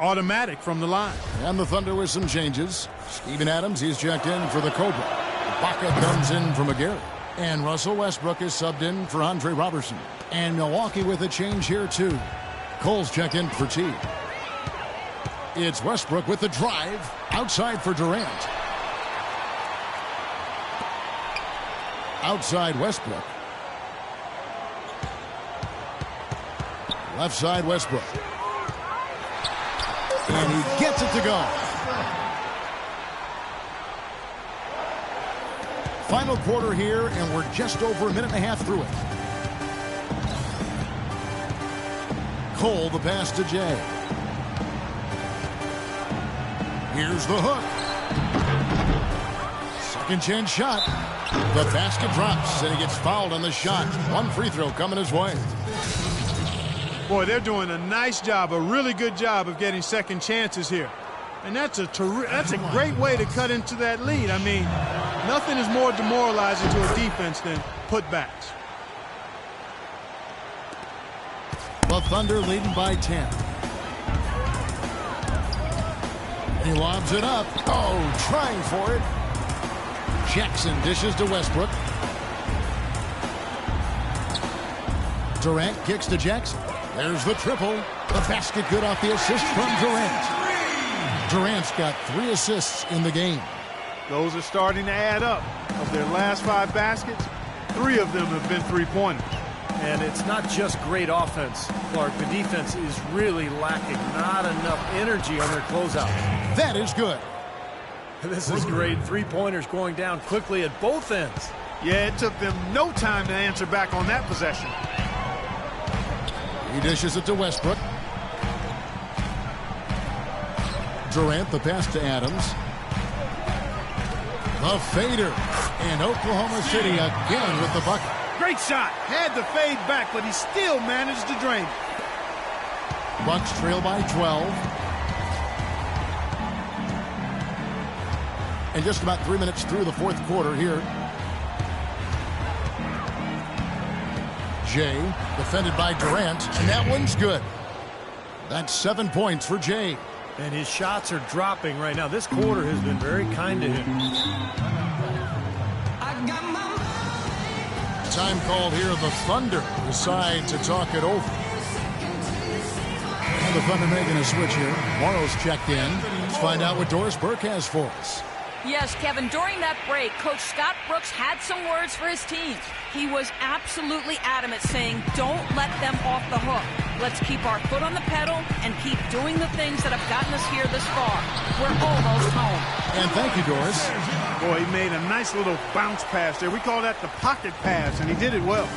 automatic from the line. And the Thunder with some changes. Steven Adams, he's checked in for the Cobra. Baca comes in for McGarry. And Russell Westbrook is subbed in for Andre Robertson. And Milwaukee with a change here, too. Cole's checked in for T. It's Westbrook with the drive. Outside for Durant. Outside Westbrook. Left side Westbrook. And he gets it to go. Final quarter here, and we're just over a minute and a half through it. Cole, the pass to Jay. Here's the hook. Second chance shot. The basket drops, and he gets fouled on the shot. 1 free throw coming his way. Boy, they're doing a nice job, a really good job of getting second chances here. And that's a great way to cut into that lead. I mean, nothing is more demoralizing to a defense than putbacks. The Thunder leading by 10. He lobs it up. Oh, trying for it. Jackson dishes to Westbrook. Durant kicks to Jackson. There's the triple. The basket good off the assist from Durant. Durant's got 3 assists in the game. Those are starting to add up. Of their last 5 baskets, 3 of them have been three-pointers. And it's not just great offense, Clark. The defense is really lacking. Not enough energy on their closeout. That is good. This is great. 3-pointers going down quickly at both ends. Yeah, it took them no time to answer back on that possession. He dishes it to Westbrook. Durant, the pass to Adams. The fader. And Oklahoma City again with the bucket. Great shot. Had to fade back, but he still managed to drain it. Bucks trail by 12. And just about 3 minutes through the fourth quarter here. Jay, defended by Durant, and that one's good. That's 7 points for Jay. And his shots are dropping right now. This quarter has been very kind to him. Time called here. The Thunder decide to talk it over. And the Thunder making a switch here. Morrow's checked in. Let's find out what Doris Burke has for us. Yes, Kevin, during that break, Coach Scott Brooks had some words for his team. He was absolutely adamant, saying, don't let them off the hook. Let's keep our foot on the pedal and keep doing the things that have gotten us here this far. We're almost home. And thank you, Doris. Boy, he made a nice little bounce pass there. We call that the pocket pass, and he did it well.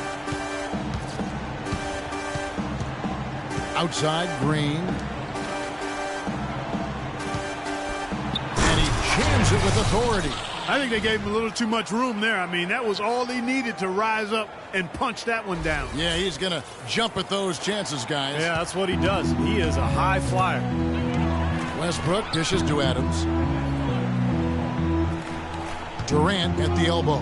Outside, Green. And he jams it with authority. I think they gave him a little too much room there. I mean, that was all he needed to rise up and punch that one down. Yeah, he's going to jump at those chances, guys. Yeah, that's what he does. He is a high flyer. Westbrook dishes to Adams. Durant at the elbow.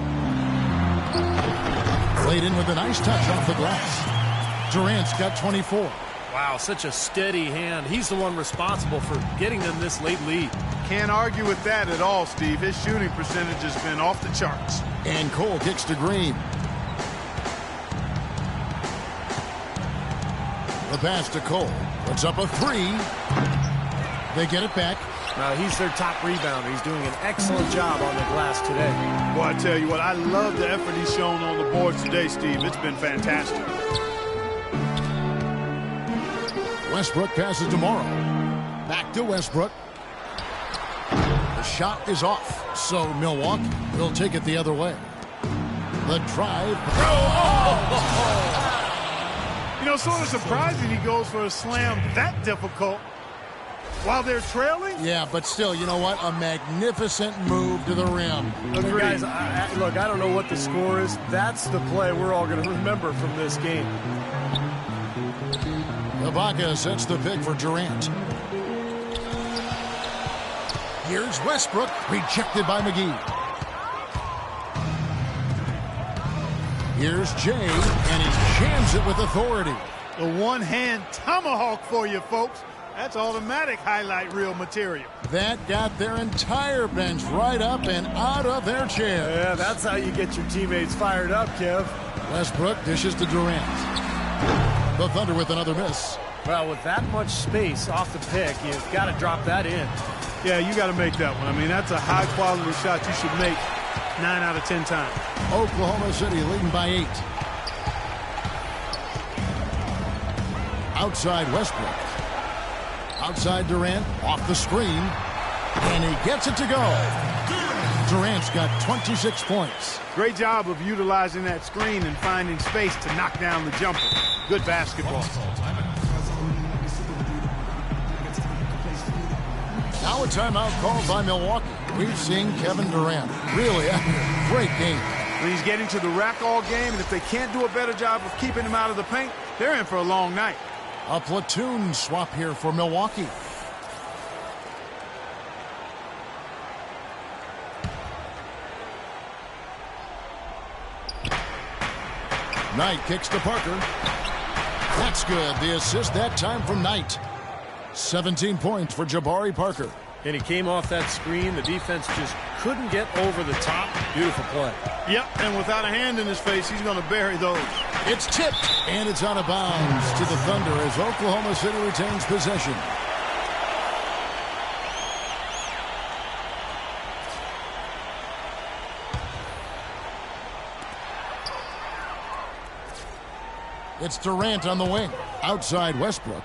Played in with a nice touch off the glass. Durant's got 24. Wow, such a steady hand. He's the one responsible for getting them this late lead. Can't argue with that at all, Steve. His shooting percentage has been off the charts. And Cole kicks to Green. The pass to Cole. Puts up a three. They get it back. Now he's their top rebounder. He's doing an excellent job on the glass today. Well, I tell you what, I love the effort he's shown on the boards today, Steve. It's been fantastic. Westbrook passes to Morrow. Back to Westbrook. The shot is off, so Milwaukee will take it the other way. The drive. You know, sort of surprising he goes for a slam that difficult while they're trailing. Yeah, but still, you know what? A magnificent move to the rim. Look, guys, look, I don't know what the score is. That's the play we're all going to remember from this game. Ibaka sets the pick for Durant. Here's Westbrook, rejected by McGee. Here's Jay, and he jams it with authority. The one-hand tomahawk for you, folks. That's automatic highlight reel material. That got their entire bench right up and out of their chair. Yeah, that's how you get your teammates fired up, Kev. Westbrook dishes to Durant. The Thunder with another miss. Well, with that much space off the pick, you've got to drop that in. Yeah, you got to make that one. I mean, that's a high-quality shot you should make 9 out of 10 times. Oklahoma City leading by 8. Outside Westbrook. Outside Durant, off the screen, and he gets it to go. Durant's got 26 points. Great job of utilizing that screen and finding space to knock down the jumper. Good basketball. Now a timeout called by Milwaukee. We've seen Kevin Durant really having a great game. He's getting to the rack all game, and if they can't do a better job of keeping him out of the paint, they're in for a long night. A platoon swap here for Milwaukee. Knight kicks to Parker. That's good. The assist that time from Knight. 17 points for Jabari Parker. And he came off that screen. The defense just couldn't get over the top. Beautiful play. Yep, and without a hand in his face, he's going to bury those. It's tipped, and it's out of bounds to the Thunder as Oklahoma City retains possession. It's Durant on the wing. Outside Westbrook.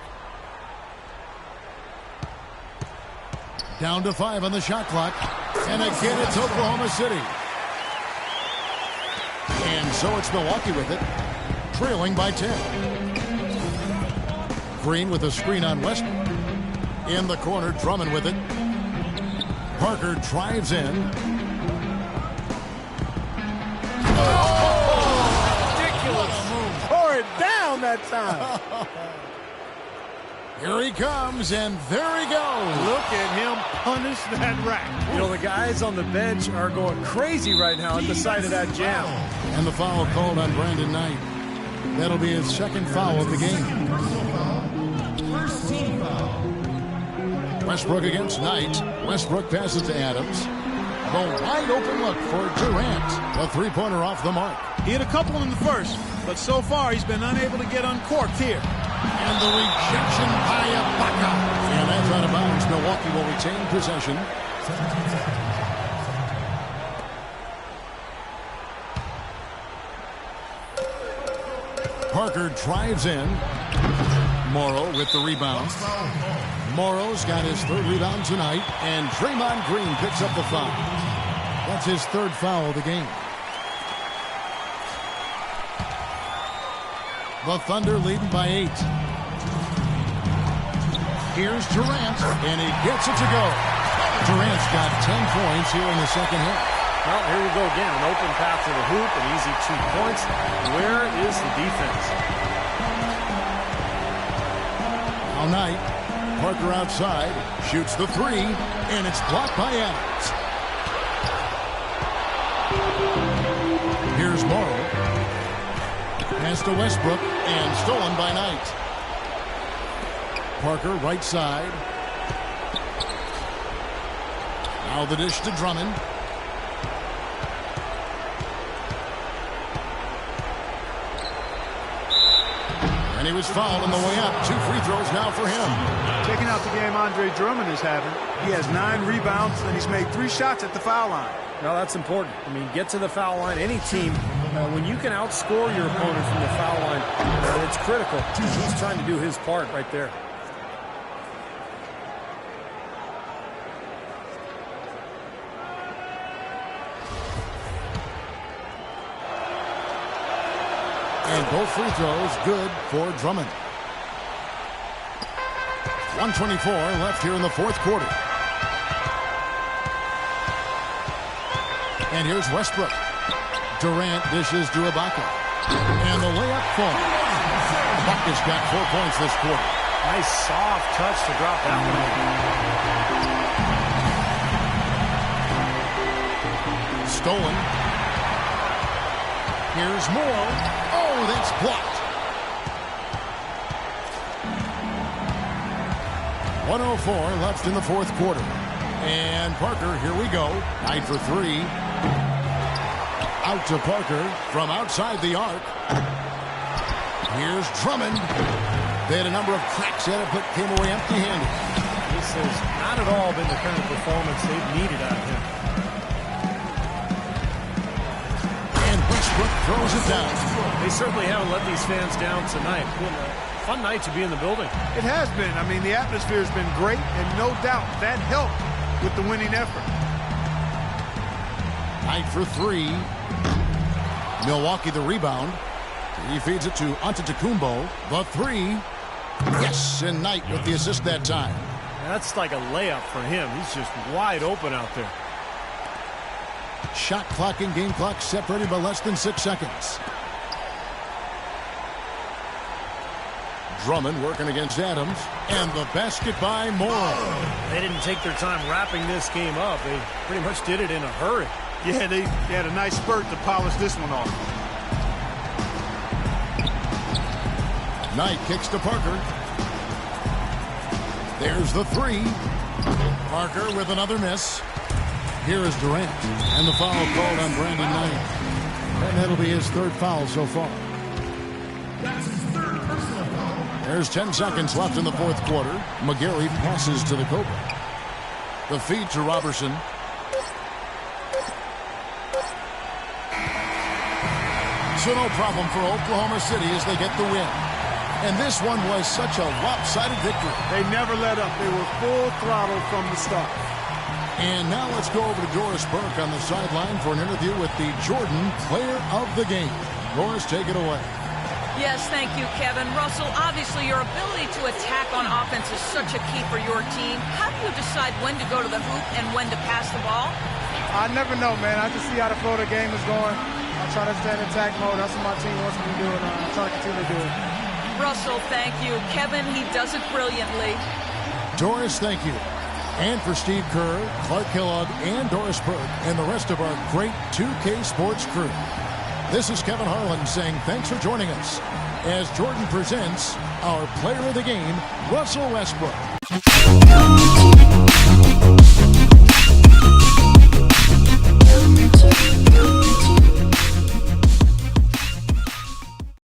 Down to 5 on the shot clock. And again, it's Oklahoma City. And so it's Milwaukee with it, trailing by 10. Green with a screen on Westbrook. In the corner, Drummond with it. Parker drives in. that time. Here he comes, and there he goes. Look at him punish that rack. You know, the guys on the bench are going crazy right now at the sight of that jam. And the foul called on Brandon Knight. That'll be his second foul of the game. First team foul. Westbrook against Knight. Westbrook passes to Adams. The wide open look for Durant. A three-pointer off the mark. He had a couple in the first, but so far he's been unable to get uncorked here. And the rejection by Ibaka. And that's out of bounds. Milwaukee will retain possession. Parker drives in. Morrow with the rebound. Morrow's got his third rebound tonight. And Draymond Green picks up the foul. That's his third foul of the game. The Thunder leading by 8. Here's Durant, and he gets it to go. Durant's got 10 points here in the second half. Well, here we go again. An open path to the hoop, an easy 2 points. Where is the defense? All night, Parker outside, shoots the 3, and it's blocked by Adams. Here's Morrow. Pass to Westbrook, and stolen by Knight. Parker, right side. Now the dish to Drummond. And he was fouled on the way up. 2 free throws now for him. Checking out the game Andre Drummond is having. He has 9 rebounds, and he's made 3 shots at the foul line. No, that's important. I mean, get to the foul line. Any team, when you can outscore your opponent from the foul line, it's critical. He's trying to do his part right there. And both free throws good for Drummond. 1:24 left here in the fourth quarter. And here's Westbrook. Durant dishes to Ibaka. And the layup falls. Ibaka's got 4 points this quarter. Nice soft touch to drop that one. Stolen. Here's more. Oh, that's blocked. 1:04 left in the fourth quarter. And Parker, here we go. Knight for 3. Out to Parker from outside the arc. Here's Drummond. They had a number of cracks at it, but came away empty-handed. This has not at all been the kind of performance they've needed out of him. And Westbrook throws it down. They certainly haven't let these fans down tonight. Fun night to be in the building. It has been. I mean, the atmosphere has been great, and no doubt that helped with the winning effort. Knight for 3. Milwaukee the rebound. He feeds it to Antetokounmpo. The 3. Yes, and Knight with the assist that time. That's like a layup for him. He's just wide open out there. Shot clock and game clock separated by less than 6 seconds. Drummond working against Adams. And the basket by Morrow. They didn't take their time wrapping this game up. They pretty much did it in a hurry. Yeah, they had a nice spurt to polish this one off. Knight kicks to Parker. There's the 3. Parker with another miss. Here is Durant. And the foul called on Brandon Knight. And that'll be his third foul so far. That's his third personal foul. There's 10 seconds left in the fourth quarter. McGarry passes to the Cobra. The feed to Robertson. So no problem for Oklahoma City as they get the win. And this one was such a lopsided victory. They never let up. They were full throttle from the start. And now let's go over to Doris Burke on the sideline for an interview with the Jordan Player of the Game. Doris, take it away. Yes, thank you, Kevin. Russell, obviously your ability to attack on offense is such a key for your team. How do you decide when to go to the hoop and when to pass the ball? I never know, man. I just see how the flow of the game is going. I try to stay in attack mode. That's what my team wants me to do, and I try to continue to do it. Russell, thank you. Kevin, he does it brilliantly. Doris, thank you. And for Steve Kerr, Clark Kellogg, and Doris Burke, and the rest of our great 2K Sports crew. This is Kevin Harlan saying thanks for joining us as Jordan presents our player of the game, Russell Westbrook.